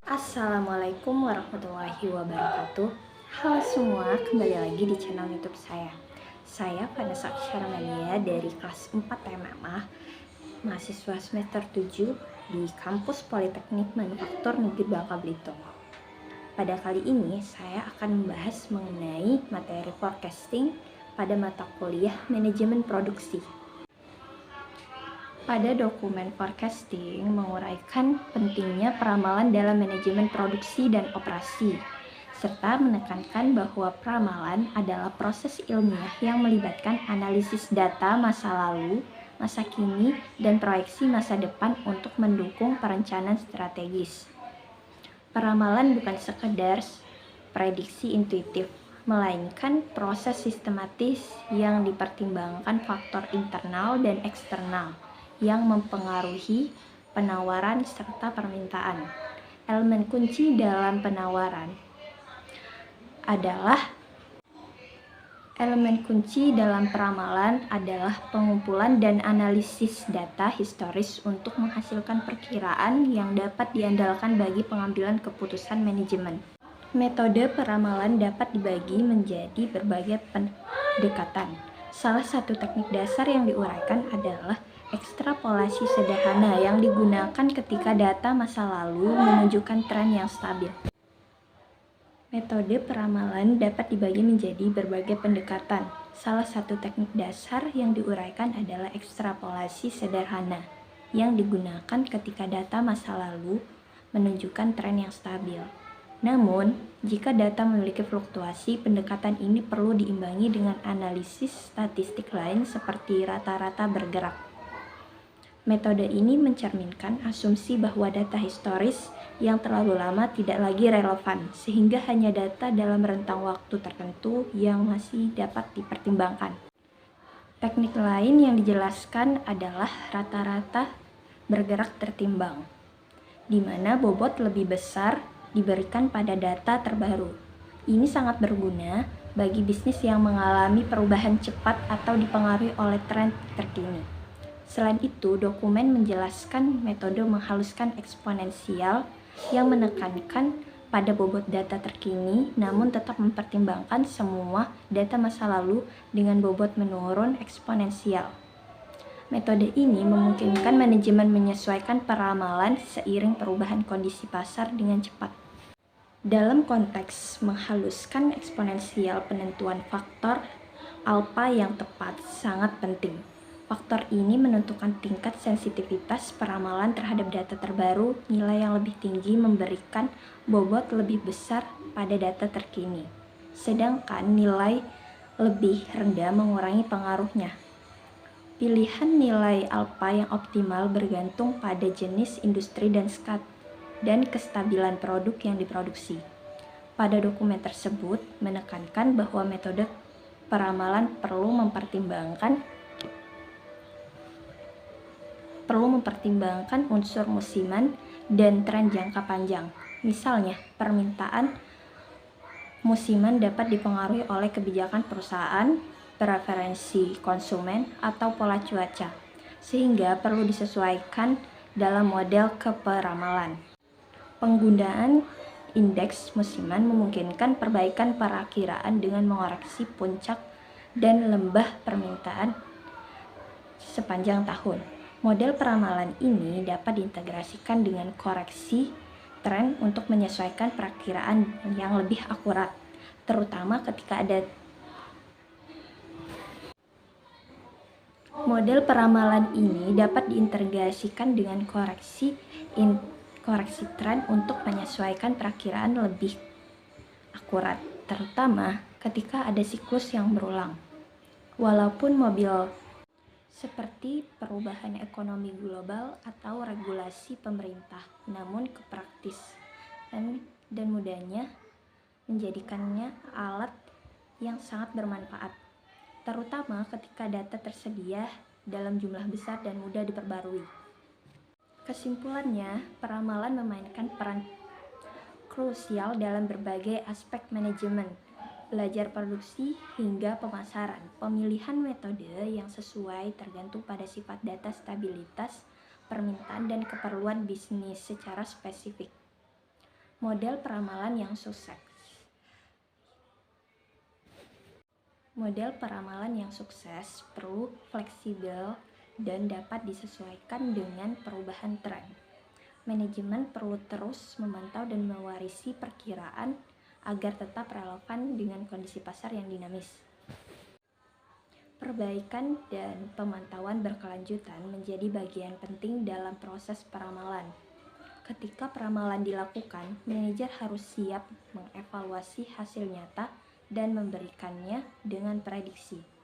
Assalamualaikum warahmatullahi wabarakatuh. Halo semua, kembali lagi di channel YouTube saya. Saya Vanessa Syarmania dari kelas 4 TMMA, mahasiswa semester 7 di kampus Politeknik Manufaktur Negeri Bangka Belitung. Pada kali ini saya akan membahas mengenai materi forecasting pada mata kuliah manajemen produksi. Pada dokumen forecasting menguraikan pentingnya peramalan dalam manajemen produksi dan operasi, serta menekankan bahwa peramalan adalah proses ilmiah yang melibatkan analisis data masa lalu, masa kini, dan proyeksi masa depan untuk mendukung perencanaan strategis. Peramalan bukan sekedar prediksi intuitif, melainkan proses sistematis yang dipertimbangkan faktor internal dan eksternal yang mempengaruhi penawaran serta permintaan. Elemen kunci dalam peramalan adalah pengumpulan dan analisis data historis untuk menghasilkan perkiraan yang dapat diandalkan bagi pengambilan keputusan manajemen. Metode peramalan dapat dibagi menjadi berbagai pendekatan. Salah satu teknik dasar yang diuraikan adalah ekstrapolasi sederhana yang digunakan ketika data masa lalu menunjukkan tren yang stabil. Metode peramalan dapat dibagi menjadi berbagai pendekatan. Salah satu teknik dasar yang diuraikan adalah ekstrapolasi sederhana yang digunakan ketika data masa lalu menunjukkan tren yang stabil. Namun, jika data memiliki fluktuasi, pendekatan ini perlu diimbangi dengan analisis statistik lain seperti rata-rata bergerak. Metode ini mencerminkan asumsi bahwa data historis yang terlalu lama tidak lagi relevan, sehingga hanya data dalam rentang waktu tertentu yang masih dapat dipertimbangkan. Teknik lain yang dijelaskan adalah rata-rata bergerak tertimbang, di mana bobot lebih besar diberikan pada data terbaru. Ini sangat berguna bagi bisnis yang mengalami perubahan cepat atau dipengaruhi oleh tren terkini. Selain itu, dokumen menjelaskan metode menghaluskan eksponensial yang menekankan pada bobot data terkini namun tetap mempertimbangkan semua data masa lalu dengan bobot menurun eksponensial. Metode ini memungkinkan manajemen menyesuaikan peramalan seiring perubahan kondisi pasar dengan cepat. Dalam konteks menghaluskan eksponensial, penentuan faktor alfa yang tepat sangat penting. Faktor ini menentukan tingkat sensitivitas peramalan terhadap data terbaru. Nilai yang lebih tinggi memberikan bobot lebih besar pada data terkini, sedangkan nilai lebih rendah mengurangi pengaruhnya. Pilihan nilai alfa yang optimal bergantung pada jenis industri dan kestabilan produk yang diproduksi. Pada dokumen tersebut menekankan bahwa metode peramalan perlu mempertimbangkan unsur musiman dan tren jangka panjang. Misalnya, permintaan musiman dapat dipengaruhi oleh kebijakan perusahaan, preferensi konsumen, atau pola cuaca, sehingga perlu disesuaikan dalam model keperamalan. Penggunaan indeks musiman memungkinkan perbaikan perakiraan dengan mengoreksi puncak dan lembah permintaan sepanjang tahun. Model peramalan ini dapat diintegrasikan dengan koreksi tren untuk menyesuaikan perakiraan yang lebih akurat, terutama ketika ada model peramalan ini dapat diintegrasikan dengan koreksi tren untuk menyesuaikan perakiraan lebih akurat, terutama ketika ada siklus yang berulang. Walaupun seperti perubahan ekonomi global atau regulasi pemerintah, namun kepraktisan dan mudahnya menjadikannya alat yang sangat bermanfaat, terutama ketika data tersedia dalam jumlah besar dan mudah diperbarui. Kesimpulannya, peramalan memainkan peran krusial dalam berbagai aspek manajemen, belajar produksi hingga pemasaran. Pemilihan metode yang sesuai tergantung pada sifat data, stabilitas, permintaan, dan keperluan bisnis secara spesifik. Model peramalan yang sukses. Model peramalan yang sukses perlu fleksibel dan dapat disesuaikan dengan perubahan tren. Manajemen perlu terus memantau dan mewarisi perkiraan agar tetap relevan dengan kondisi pasar yang dinamis. Perbaikan dan pemantauan berkelanjutan menjadi bagian penting dalam proses peramalan. Ketika peramalan dilakukan, manajer harus siap mengevaluasi hasil nyata dan memberikannya dengan prediksi.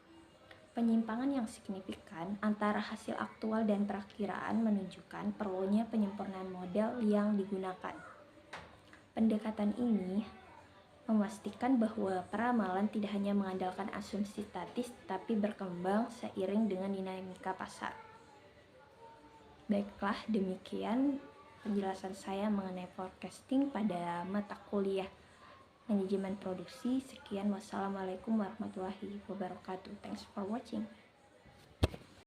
Penyimpangan yang signifikan antara hasil aktual dan perakiraan menunjukkan perlunya penyempurnaan model yang digunakan. Pendekatan ini memastikan bahwa peramalan tidak hanya mengandalkan asumsi statis, tapi berkembang seiring dengan dinamika pasar. Baiklah, demikian penjelasan saya mengenai forecasting pada mata kuliah manajemen produksi. Sekian, wassalamualaikum warahmatullahi wabarakatuh. Thanks for watching.